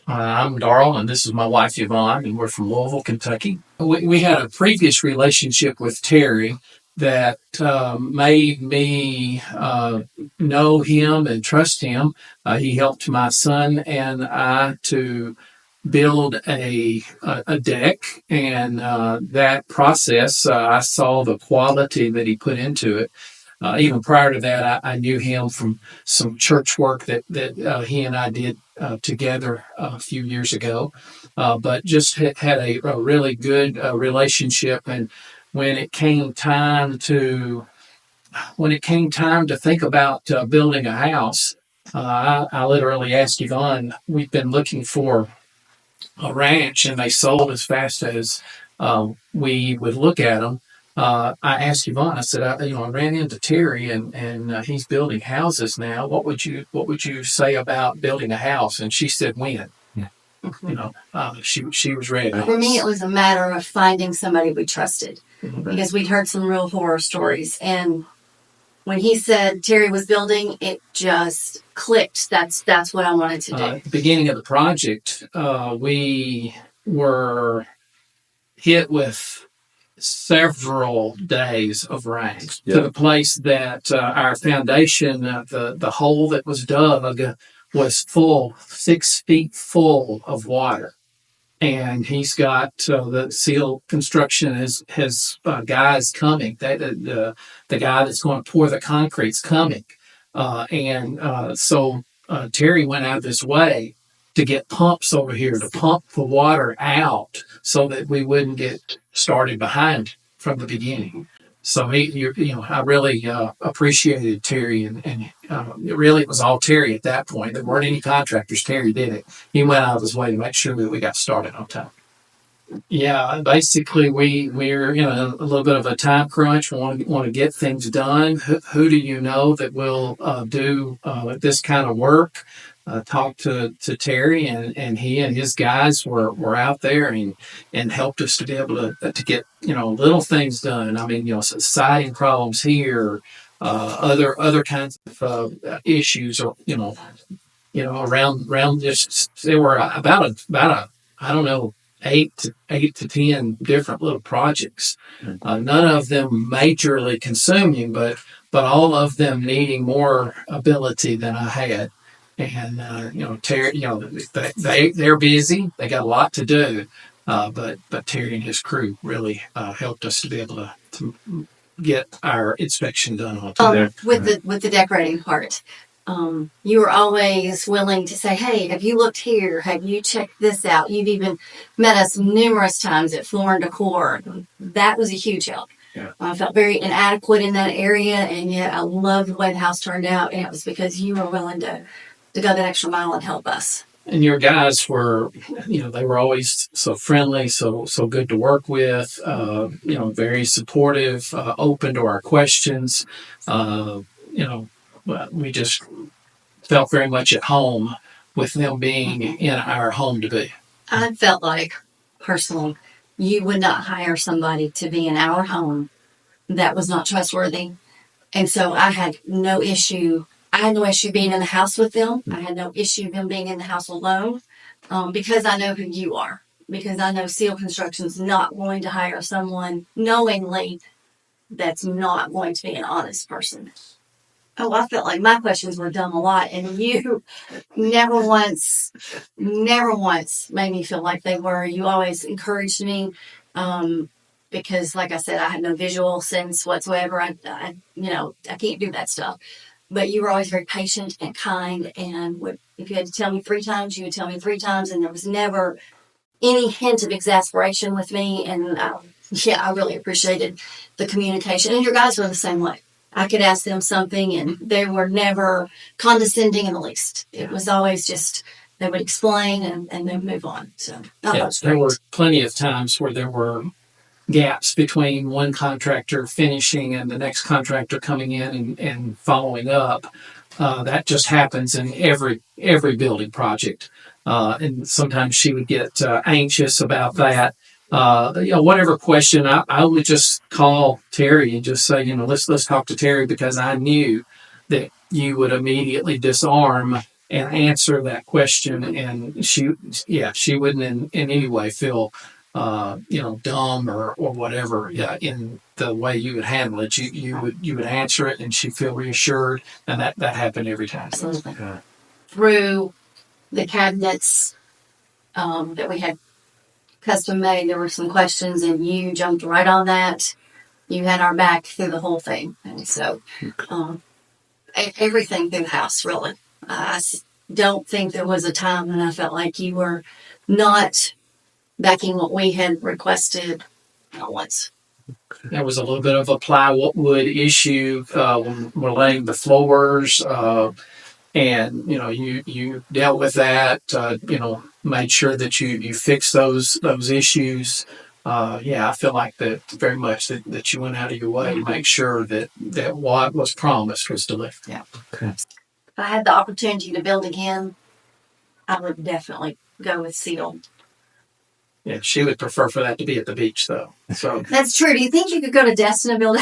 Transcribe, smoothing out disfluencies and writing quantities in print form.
I'm Darrell, and this is my wife Yvonne, and we're from Louisville, Kentucky. We had a previous relationship with Terry that made me know him and trust him. He helped my son and I to build a deck, and that process, I saw the quality that he put into it. Even prior to that, I knew him from some church work that he and I did together a few years ago, but just had a really good relationship. And when it came time to think about building a house, I literally asked Yvonne. We've been looking for a ranch, and they sold as fast as we would look at them. I asked Yvonne. I said, I ran into Terry, and he's building houses now. What would you say about building a house? And she said, when. Yeah. She was ready. For me, it was a matter of finding somebody we trusted, because we'd heard some real horror stories, and when he said Terry was building, it just clicked. That's what I wanted to do. At the beginning of the project, we were hit with several days of rain to the place that our foundation, the hole that was dug, was full, 6 feet full of water. And he's got the Seel Construction has guys coming. The guy that's going to pour the concrete's coming, so Terry went out of his way to get pumps over here to pump the water out so that we wouldn't get started behind from the beginning. So I really appreciated Terry, and it was all Terry at that point. There weren't any contractors. Terry did it. He went out of his way to make sure that we got started on time. Yeah, basically we're in a little bit of a time crunch. We want to get things done. Who do you know that will do this kind of work? Talked to Terry, and he and his guys were out there and helped us to be able to get little things done. I mean, siding problems here, other kinds of issues, or around just there were about a I don't know, 8 to 10 different little projects. None of them majorly consuming, but all of them needing more ability than I had. And Terry, they're busy. They got a lot to do, but Terry and his crew really helped us to be able to get our inspection done on time. With the decorating part, you were always willing to say, "Hey, have you looked here? Have you checked this out?" You've even met us numerous times at Floor and Decor. That was a huge help. Yeah. I felt very inadequate in that area, and yet I loved the way the house turned out, and it was because you were willing to go that extra mile and help us. And your guys were, they were always so friendly, so good to work with, very supportive, open to our questions. We just felt very much at home with them being in our home to be. I felt like, personally, you would not hire somebody to be in our home that was not trustworthy. And so I had no issue being in the house with them. I had no issue them being in the house alone, because I know who you are. Because I know Seel Construction's not going to hire someone knowingly that's not going to be an honest person. Oh, I felt like my questions were dumb a lot, and you never once made me feel like they were. You always encouraged me, because, like I said, I had no visual sense whatsoever. I can't do that stuff. But you were always very patient and kind, and if you had to tell me 3 times, you would tell me 3 times, and there was never any hint of exasperation with me. And I really appreciated the communication. And your guys were the same way. I could ask them something, and they were never condescending in the least. It was always just they would explain and then move on. So there were plenty of times where there were gaps between one contractor finishing and the next contractor coming in and following up. That just happens in every building project. And sometimes she would get anxious about that. Whatever question, I would just call Terry and just say, let's talk to Terry, because I knew that you would immediately disarm and answer that question. And she wouldn't in any way feel, dumb or whatever, in the way you would handle it. You would answer it and she'd feel reassured. And that happened every time. Absolutely. Yeah. Through the cabinets that we had custom made, there were some questions, and you jumped right on that. You had our back through the whole thing, and so everything through the house, really. Don't think there was a time when I felt like you were not backing what we had requested. Not once. There was a little bit of a plywood issue when we're laying the floors, and you dealt with that. Made sure that you fixed those issues. I feel like that very much that you went out of your way to make sure that what was promised was delivered. Yeah. Okay. If I had the opportunity to build again, I would definitely go with Seel. Yeah, she would prefer for that to be at the beach, though. So That's true. Do you think you could go to Destin and build a